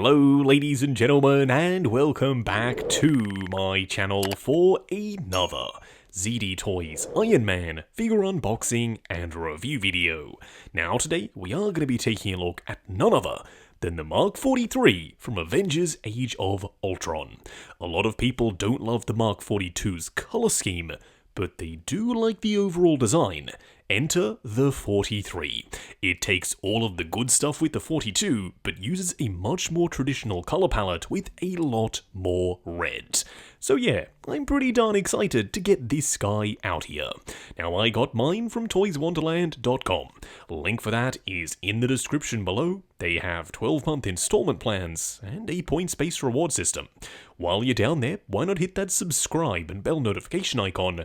Hello ladies and gentlemen, and welcome back to my channel for another ZD Toys Iron Man figure unboxing and review video. Now today we are going to be taking a look at none other than the Mark 43 from Avengers Age of Ultron. A lot of people don't love the Mark 42's colour scheme, but they do like the overall design. Enter the 43. It takes all of the good stuff with the 42, but uses a much more traditional colour palette with a lot more red. So yeah, I'm pretty darn excited to get this guy out here. Now I got mine from toyswonderland.com. Link for that is in the description below. They have 12-month installment plans and a points-based reward system. While you're down there, why not hit that subscribe and bell notification icon,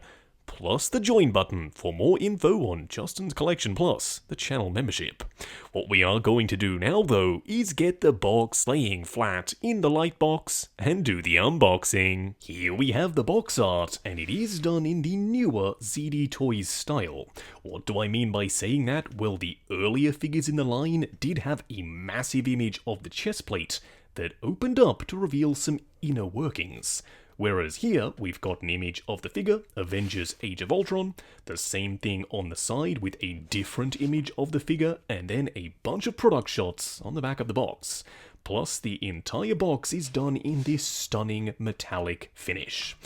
plus the join button for more info on Justin's Collection Plus, the channel membership. What we are going to do now though is get the box laying flat in the light box and do the unboxing. Here we have the box art, and it is done in the newer ZD Toys style. What do I mean by saying that? Well, the earlier figures in the line did have a massive image of the chest plate that opened up to reveal some inner workings. Whereas here, we've got an image of the figure, Avengers Age of Ultron, the same thing on the side with a different image of the figure, and then a bunch of product shots on the back of the box. Plus, the entire box is done in this stunning metallic finish.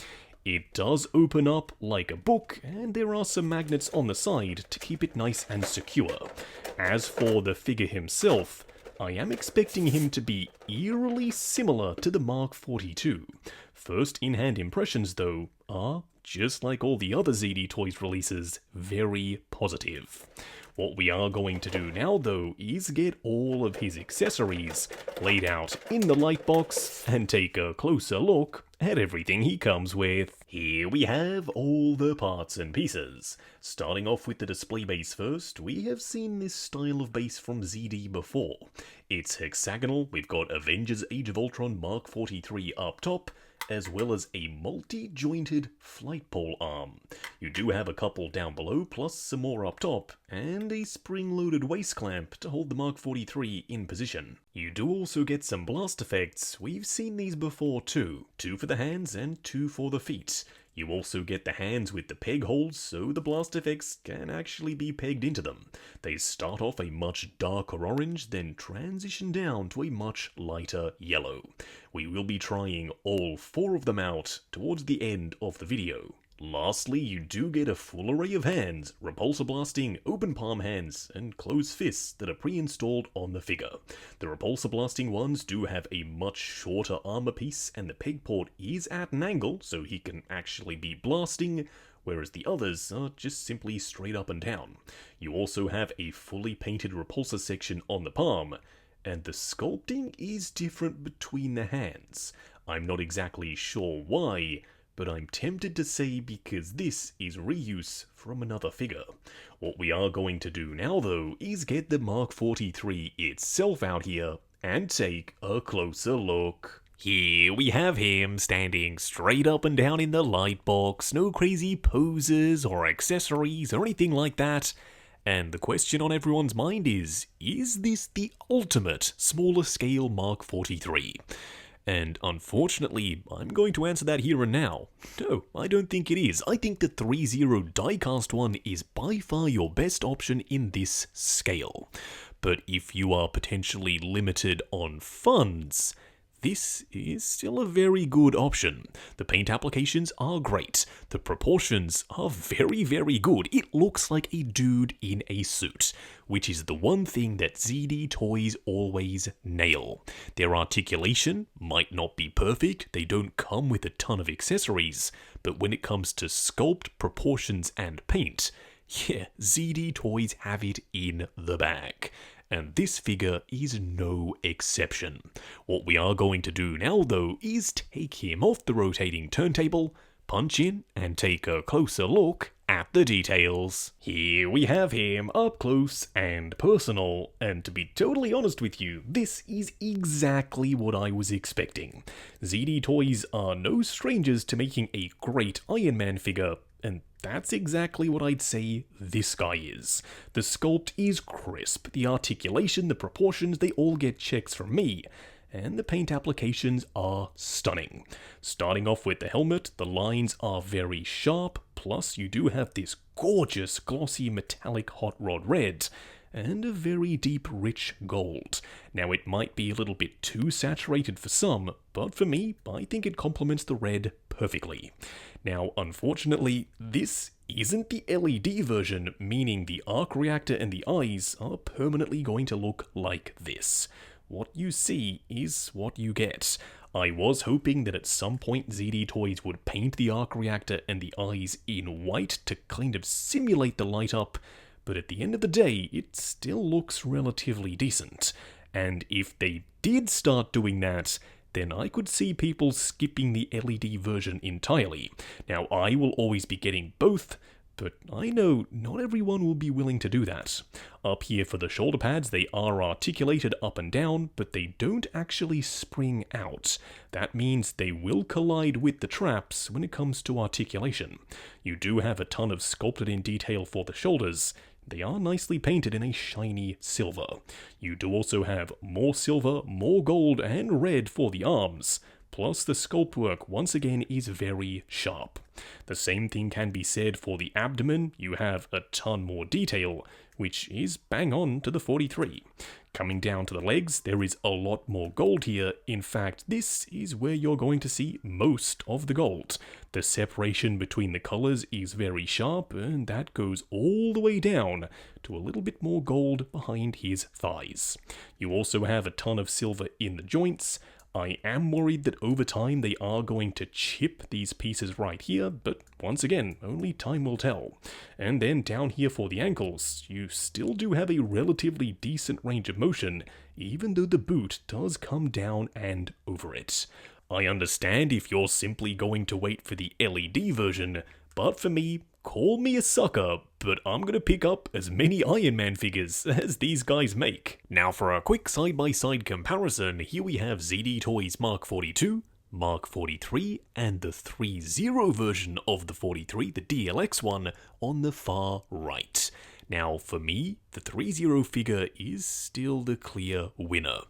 It does open up like a book, and there are some magnets on the side to keep it nice and secure. As for the figure himself, I am expecting him to be eerily similar to the Mark 42. First in-hand impressions, though, are, just like all the other ZD Toys releases, very positive. What we are going to do now, though, is get all of his accessories laid out in the light box and take a closer look at everything he comes with. Here we have all the parts and pieces. Starting off with the display base first, we have seen this style of base from ZD before. It's hexagonal, we've got Avengers Age of Ultron Mark 43 up top, as well as a multi-jointed flight pole arm. You do have a couple down below, plus some more up top, and a spring-loaded waist clamp to hold the Mark 43 in position. You do also get some blast effects. We've seen these before too. 2 for the hands and 2 for the feet. You also get the hands with the peg holes, so the blast effects can actually be pegged into them. They start off a much darker orange, then transition down to a much lighter yellow. We will be trying all 4 of them out towards the end of the video. Lastly, you do get a full array of hands, repulsor blasting, open palm hands, and closed fists that are pre-installed on the figure. The repulsor blasting ones do have a much shorter armor piece, and the peg port is at an angle, so he can actually be blasting, whereas the others are just simply straight up and down. You also have a fully painted repulsor section on the palm, and the sculpting is different between the hands. I'm not exactly sure why, but I'm tempted to say because this is reuse from another figure. What we are going to do now though is get the Mark 43 itself out here and take a closer look. Here we have him standing straight up and down in the light box, no crazy poses or accessories or anything like that. And the question on everyone's mind is this the ultimate smaller scale Mark 43? And unfortunately, I'm going to answer that here and now. No, I don't think it is. I think the 3-0 diecast one is by far your best option in this scale. But if you are potentially limited on funds, this is still a very good option. The paint applications are great. The proportions are very, very good. It looks like a dude in a suit, which is the one thing that ZD Toys always nail. Their articulation might not be perfect, they don't come with a ton of accessories, but when it comes to sculpt, proportions, and paint, yeah, ZD Toys have it in the bag. And this figure is no exception. What we are going to do now though is take him off the rotating turntable, punch in, and take a closer look at the details. Here we have him up close and personal, and to be totally honest with you, this is exactly what I was expecting. ZD Toys are no strangers to making a great Iron Man figure, and that's exactly what I'd say this guy is. The sculpt is crisp, the articulation, the proportions, they all get checks from me. and the paint applications are stunning. Starting off with the helmet, the lines are very sharp, plus you do have this gorgeous glossy metallic hot rod red, and a very deep rich gold. Now it might be a little bit too saturated for some, but for me, I think it complements the red perfectly. Now unfortunately, this isn't the LED version, meaning the arc reactor and the eyes are permanently going to look like this. What you see is what you get. I was hoping that at some point ZD Toys would paint the arc reactor and the eyes in white to kind of simulate the light up, but at the end of the day, it still looks relatively decent. And if they did start doing that, then I could see people skipping the LED version entirely. Now, I will always be getting both, but I know not everyone will be willing to do that. Up here for the shoulder pads, they are articulated up and down, but they don't actually spring out. That means they will collide with the traps when it comes to articulation. You do have a ton of sculpted in detail for the shoulders. They are nicely painted in a shiny silver. You do also have more silver, more gold, and red for the arms. Plus, the sculpt work once again is very sharp. The same thing can be said for the abdomen. You have a ton more detail, which is bang on to the 43. Coming down to the legs, there is a lot more gold here. In fact, this is where you're going to see most of the gold. The separation between the colors is very sharp, and that goes all the way down to a little bit more gold behind his thighs. You also have a ton of silver in the joints. I am worried that over time they are going to chip these pieces right here, but once again, only time will tell. And then down here for the ankles, you still do have a relatively decent range of motion, even though the boot does come down and over it. I understand if you're simply going to wait for the LED version, but for me, call me a sucker, but I'm gonna pick up as many Iron Man figures as these guys make. Now for a quick side-by-side comparison, here we have ZD Toys Mark 42, Mark 43, and the 3.0 version of the 43, the DLX one, on the far right. Now for me, the 3.0 figure is still the clear winner.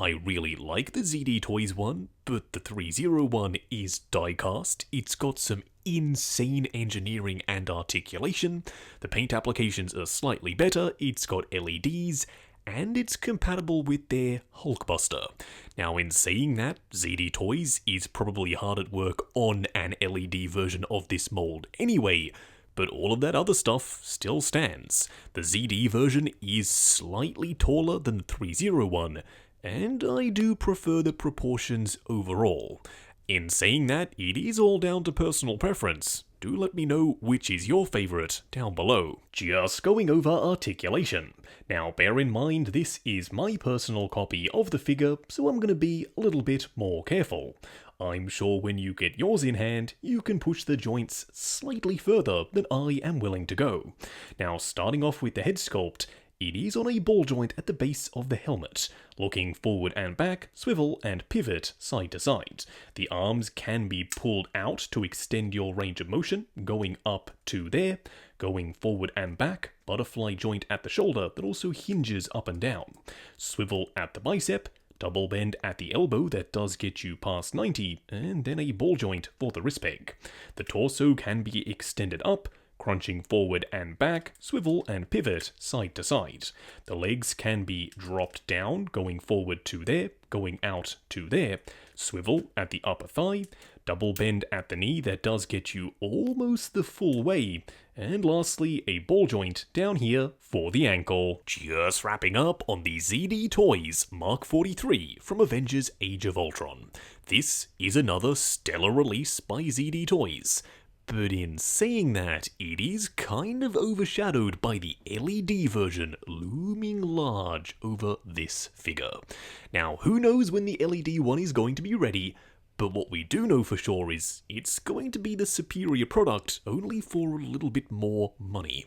I really like the ZD Toys one, but the 3.0 one is die-cast. It's got some insane engineering and articulation. The paint applications are slightly better. It's got LEDs, and it's compatible with their Hulkbuster. Now in saying that, ZD Toys is probably hard at work on an LED version of this mold anyway, but all of that other stuff still stands. The ZD version is slightly taller than the 3.0 one, and I do prefer the proportions overall. In saying that, it is all down to personal preference. Do let me know which is your favourite down below. Just going over articulation. Now bear in mind this is my personal copy of the figure, so I'm going to be a little bit more careful. I'm sure when you get yours in hand, you can push the joints slightly further than I am willing to go. Now starting off with the head sculpt, it is on a ball joint at the base of the helmet, looking forward and back, swivel and pivot side to side. The arms can be pulled out to extend your range of motion, going up to there, going forward and back, butterfly joint at the shoulder that also hinges up and down, swivel at the bicep, double bend at the elbow that does get you past 90, and then a ball joint for the wrist peg. The torso can be extended up, crunching forward and back, swivel and pivot side to side. The legs can be dropped down, going forward to there, going out to there, swivel at the upper thigh, double bend at the knee that does get you almost the full way, and lastly a ball joint down here for the ankle. Just wrapping up on the ZD Toys Mark 43 from Avengers Age of Ultron. This is another stellar release by ZD Toys. But in saying that, it is kind of overshadowed by the LED version looming large over this figure. Now, who knows when the LED one is going to be ready, but what we do know for sure is it's going to be the superior product, only for a little bit more money.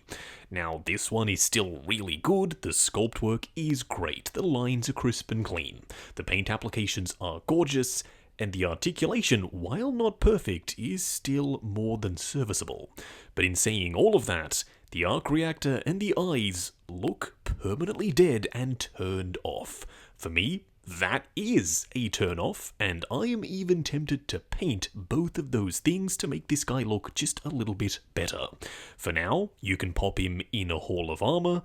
Now, this one is still really good, the sculpt work is great, the lines are crisp and clean, the paint applications are gorgeous, and the articulation, while not perfect, is still more than serviceable. But in saying all of that, the arc reactor and the eyes look permanently dead and turned off. For me, that is a turn-off, and I am even tempted to paint both of those things to make this guy look just a little bit better. For now, you can pop him in a Hall of Armor,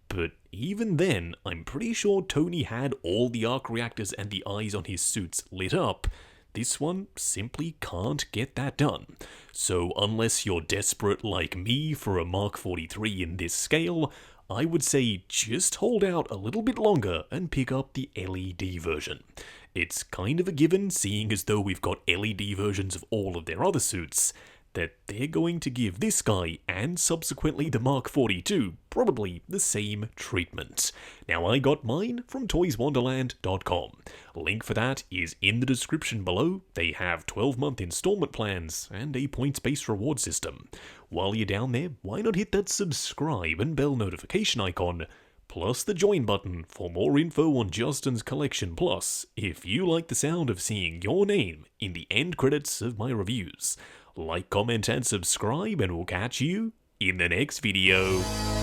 but even then, I'm pretty sure Tony had all the arc reactors and the eyes on his suits lit up. This one simply can't get that done. So unless you're desperate like me for a Mark 43 in this scale, I would say just hold out a little bit longer and pick up the LED version. It's kind of a given, seeing as though we've got LED versions of all of their other suits, that they're going to give this guy, and subsequently the Mark 42, probably the same treatment. Now, I got mine from toyswonderland.com. Link for that is in the description below. They have 12-month installment plans and a points-based reward system. While you're down there, why not hit that subscribe and bell notification icon, plus the join button for more info on Justin's collection, plus if you like the sound of seeing your name in the end credits of my reviews. Like, comment, and subscribe, and we'll catch you in the next video.